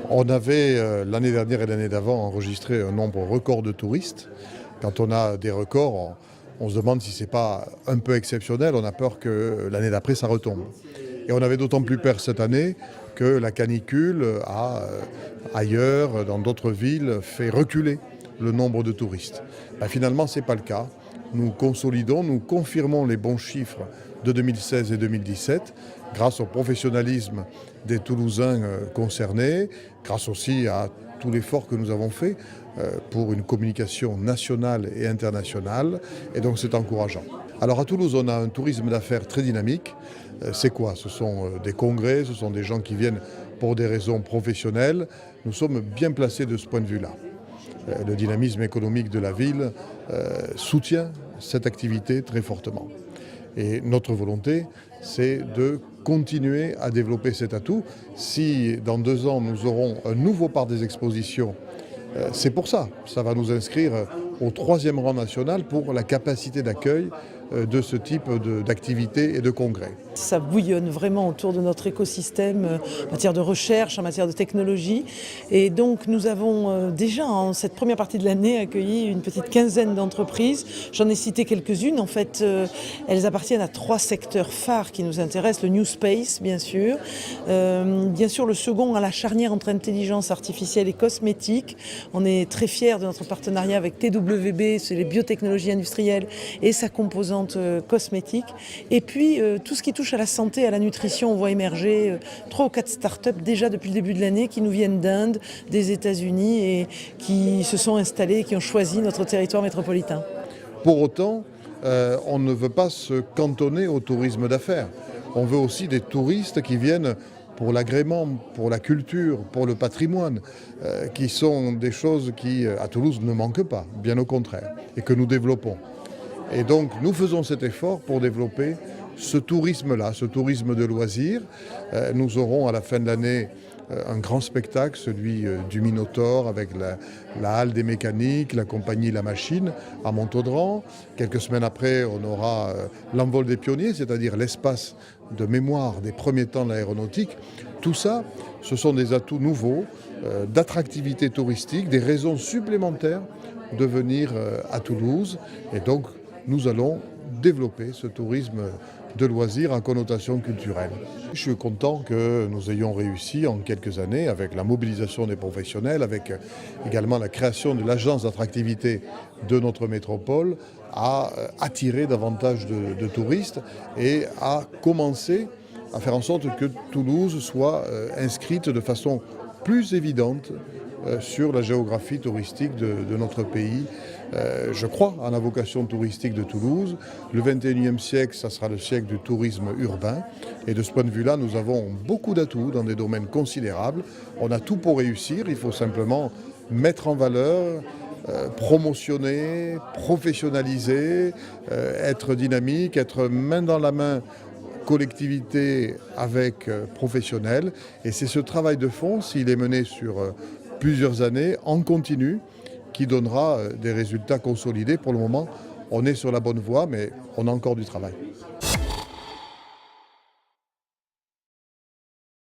On avait l'année dernière et l'année d'avant enregistré un nombre record de touristes. Quand on a des records, on se demande si ce n'est pas un peu exceptionnel. On a peur que l'année d'après, ça retombe. Et on avait d'autant plus peur cette année que la canicule a, ailleurs, dans d'autres villes, fait reculer le nombre de touristes. Finalement, ce n'est pas le cas. Nous consolidons, nous confirmons les bons chiffres de 2016 et 2017 grâce au professionnalisme des Toulousains concernés, grâce aussi à tout l'effort que nous avons fait pour une communication nationale et internationale. Et donc c'est encourageant. Alors à Toulouse, on a un tourisme d'affaires très dynamique. C'est quoi? Ce sont des congrès, ce sont des gens qui viennent pour des raisons professionnelles. Nous sommes bien placés de ce point de vue-là. Le dynamisme économique de la ville soutient cette activité très fortement. Et notre volonté, c'est de continuer à développer cet atout. Si dans 2 ans, nous aurons un nouveau parc des expositions, c'est pour ça. Ça va nous inscrire au 3e rang national pour la capacité d'accueil de ce type d'activité et de congrès. Ça bouillonne vraiment autour de notre écosystème en matière de recherche, en matière de technologie. Et donc nous avons déjà en cette première partie de l'année accueilli une petite quinzaine d'entreprises. J'en ai cité quelques-unes. En fait, elles appartiennent à 3 secteurs phares qui nous intéressent. Le New Space, bien sûr. Bien sûr, le second à la charnière entre intelligence artificielle et cosmétique. On est très fiers de notre partenariat avec TWB, c'est les biotechnologies industrielles et sa composante cosmétique. Et puis tout ce qui touche à la santé, à la nutrition, on voit émerger 3 ou 4 startups déjà depuis le début de l'année qui nous viennent d'Inde, des États-Unis et qui se sont installées et qui ont choisi notre territoire métropolitain. Pour autant, on ne veut pas se cantonner au tourisme d'affaires. On veut aussi des touristes qui viennent pour l'agrément, pour la culture, pour le patrimoine, qui sont des choses qui, à Toulouse, ne manquent pas, bien au contraire, et que nous développons. Et donc, nous faisons cet effort pour développer ce tourisme-là, ce tourisme de loisirs. Nous aurons à la fin de l'année un grand spectacle, celui du Minotaure avec la halle des mécaniques, la compagnie La Machine à Montaudran. Quelques semaines après, on aura l'envol des pionniers, c'est-à-dire l'espace de mémoire des premiers temps de l'aéronautique. Tout ça, ce sont des atouts nouveaux d'attractivité touristique, des raisons supplémentaires de venir à Toulouse. Et donc, nous allons développer ce tourisme de loisirs à connotation culturelle. Je suis content que nous ayons réussi en quelques années, avec la mobilisation des professionnels, avec également la création de l'agence d'attractivité de notre métropole, à attirer davantage de touristes et à commencer à faire en sorte que Toulouse soit inscrite de façon plus évidente sur la géographie touristique de notre pays. Je crois en la vocation touristique de Toulouse. Le 21e siècle, ça sera le siècle du tourisme urbain. Et de ce point de vue-là, nous avons beaucoup d'atouts dans des domaines considérables. On a tout pour réussir. Il faut simplement mettre en valeur, promotionner, professionnaliser, être dynamique, être main dans la main collectivité avec professionnels. Et c'est ce travail de fond, s'il est mené sur plusieurs années, en continu, qui donnera des résultats consolidés. Pour le moment, on est sur la bonne voie, mais on a encore du travail.